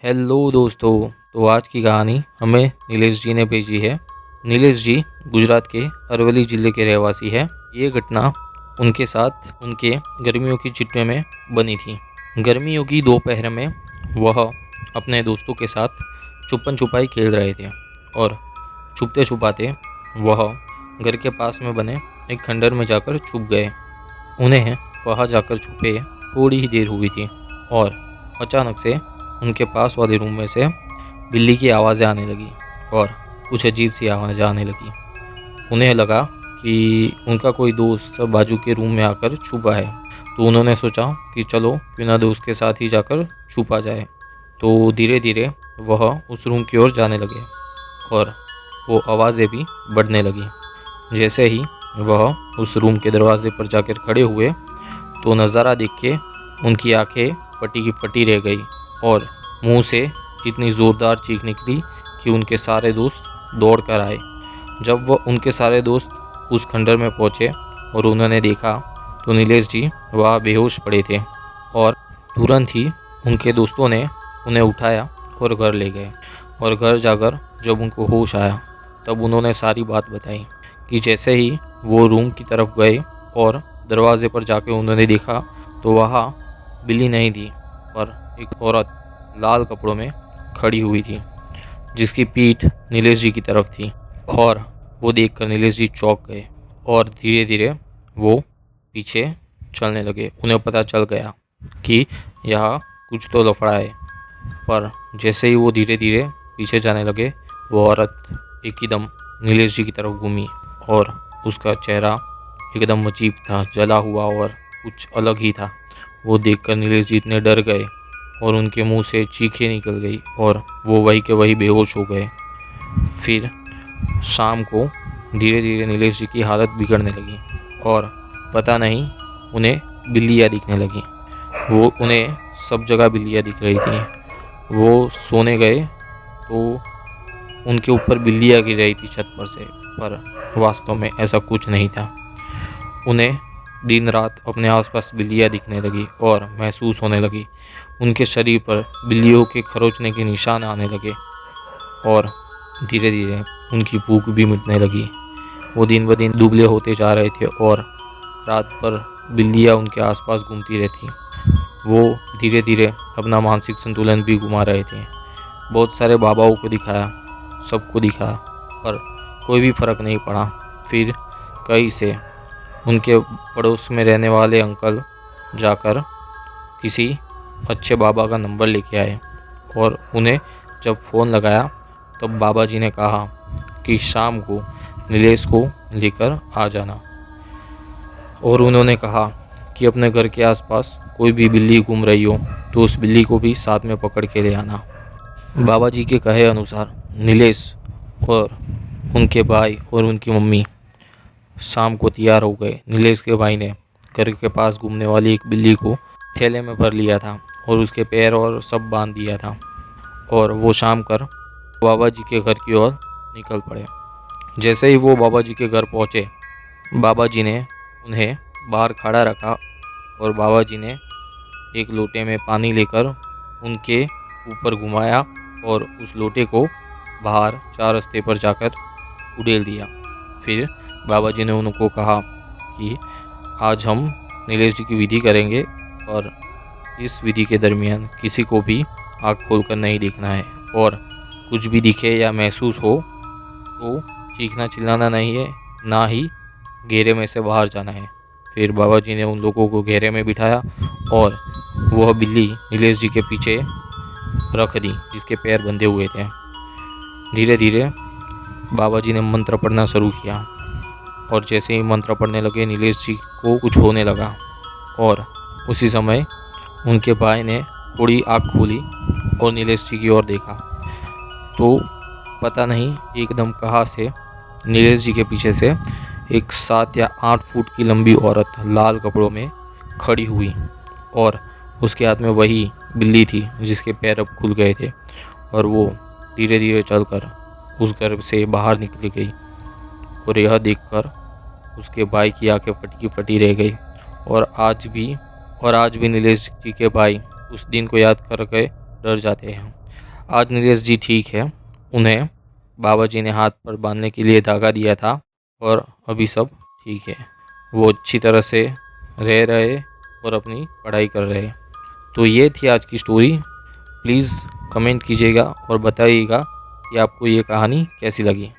Hello दोस्तों। तो आज की कहानी हमें नीलेश जी ने भेजी है। नीलेश जी गुजरात के अरवली ज़िले के रहवासी है। ये घटना उनके साथ उनके गर्मियों की छुट्टियों में बनी थी। गर्मियों की दोपहर में वह अपने दोस्तों के साथ छुपन छुपाई खेल रहे थे और छुपते छुपाते वह घर के पास में बने एक खंडर में जाकर छुप गए। उन्हें वहाँ जाकर छुपे थोड़ी ही देर हुई थी और अचानक से उनके पास वाले रूम में से बिल्ली की आवाज़ें आने लगी और कुछ अजीब सी आवाज़ें आने लगी। उन्हें लगा कि उनका कोई दोस्त बाजू के रूम में आकर छुपा है, तो उन्होंने सोचा कि चलो क्यों ना दोस्त के साथ ही जाकर छुपा जाए। तो धीरे धीरे वह उस रूम की ओर जाने लगे और वो आवाज़ें भी बढ़ने लगी। जैसे ही वह उस रूम के दरवाजे पर जाकर खड़े हुए तो नज़ारा देख के उनकी आंखें फटी की फटी रह गई और मुंह से इतनी ज़ोरदार चीख निकली कि उनके सारे दोस्त दौड़ कर आए। जब वह उनके सारे दोस्त उस खंडर में पहुंचे और उन्होंने देखा तो नीलेश जी वहाँ बेहोश पड़े थे और तुरंत ही उनके दोस्तों ने उन्हें उठाया और घर ले गए। और घर जाकर जब उनको होश आया तब उन्होंने सारी बात बताई कि जैसे ही वो रूम की तरफ गए और दरवाजे पर जाके उन्होंने देखा तो वहाँ बिल्ली नहीं थी पर एक औरत लाल कपड़ों में खड़ी हुई थी जिसकी पीठ नीलेश जी की तरफ थी। और वो देखकर नीलेश जी चौंक गए और धीरे धीरे वो पीछे चलने लगे। उन्हें पता चल गया कि यहाँ कुछ तो लफड़ा है। पर जैसे ही वो धीरे धीरे पीछे जाने लगे वो औरत एकदम नीलेश जी की तरफ घूमी और उसका चेहरा एकदम अजीब था, जला हुआ और कुछ अलग ही था। वो देखकर नीलेश जी इतने डर गए और उनके मुंह से चीखें निकल गई और वो वही के वही बेहोश हो गए। फिर शाम को धीरे धीरे नीलेश जी की हालत बिगड़ने लगी और पता नहीं उन्हें बिल्लियाँ दिखने लगी। वो उन्हें सब जगह बिल्लियाँ दिख रही थी। वो सोने गए तो उनके ऊपर बिल्लियाँ गिर रही थी छत पर से, पर वास्तव में ऐसा कुछ नहीं था। उन्हें दिन रात अपने आसपास बिल्लियाँ दिखने लगी और महसूस होने लगी। उनके शरीर पर बिल्लियों के खरोंचने के निशान आने लगे और धीरे धीरे उनकी भूख भी मिटने लगी। वो दिन ब दिन दुबले होते जा रहे थे और रात भर बिल्लियाँ उनके आसपास घूमती रहती। वो धीरे धीरे अपना मानसिक संतुलन भी घुमा रहे थे। बहुत सारे बाबाओं को दिखाया, सबको दिखाया, पर कोई भी फ़र्क नहीं पड़ा। फिर कहीं से उनके पड़ोस में रहने वाले अंकल जाकर किसी अच्छे बाबा का नंबर लेके आए और उन्हें जब फ़ोन लगाया तब बाबा जी ने कहा कि शाम को नीलेश को लेकर आ जाना। और उन्होंने कहा कि अपने घर के आसपास कोई भी बिल्ली घूम रही हो तो उस बिल्ली को भी साथ में पकड़ के ले आना। बाबा जी के कहे अनुसार नीलेश और उनके भाई और उनकी मम्मी शाम को तैयार हो गए। नीलेश के भाई ने घर के पास घूमने वाली एक बिल्ली को थैले में भर लिया था और उसके पैर और सब बांध दिया था और वो शाम कर बाबा जी के घर की ओर निकल पड़े। जैसे ही वो बाबा जी के घर पहुँचे, बाबा जी ने उन्हें बाहर खड़ा रखा और बाबा जी ने एक लोटे में पानी लेकर उनके ऊपर घुमाया और उस लोटे को बाहर 4 रास्ते पर जाकर उड़ेल दिया। फिर बाबा जी ने उनको कहा कि आज हम नीलेश जी की विधि करेंगे और इस विधि के दरमियान किसी को भी आँख खोलकर नहीं देखना है और कुछ भी दिखे या महसूस हो तो चीखना चिल्लाना नहीं है, ना ही घेरे में से बाहर जाना है। फिर बाबा जी ने उन लोगों को घेरे में बिठाया और वह बिल्ली नीलेश जी के पीछे रख दी जिसके पैर बंधे हुए थे। धीरे धीरे बाबा जी ने मंत्र पढ़ना शुरू किया और जैसे ही मंत्र पढ़ने लगे नीलेश जी को कुछ होने लगा और उसी समय उनके भाई ने थोड़ी आँख खोली और नीलेश जी की ओर देखा तो पता नहीं एकदम कहाँ से नीलेश जी के पीछे से एक 7 या 8 फुट की लंबी औरत लाल कपड़ों में खड़ी हुई और उसके हाथ में वही बिल्ली थी जिसके पैर अब खुल गए थे और वो धीरे धीरे चलकर उस घर से बाहर निकली गई। और यह देखकर उसके भाई की आंखें फटी फटी रह गई और आज भी नीलेश जी के भाई उस दिन को याद कर गए डर जाते हैं। आज नीलेश जी ठीक है, उन्हें बाबा जी ने हाथ पर बांधने के लिए धागा दिया था और अभी सब ठीक है। वो अच्छी तरह से रह रहे और अपनी पढ़ाई कर रहे। तो ये थी आज की स्टोरी। प्लीज़ कमेंट कीजिएगा और बताइएगा कि आपको ये कहानी कैसी लगी।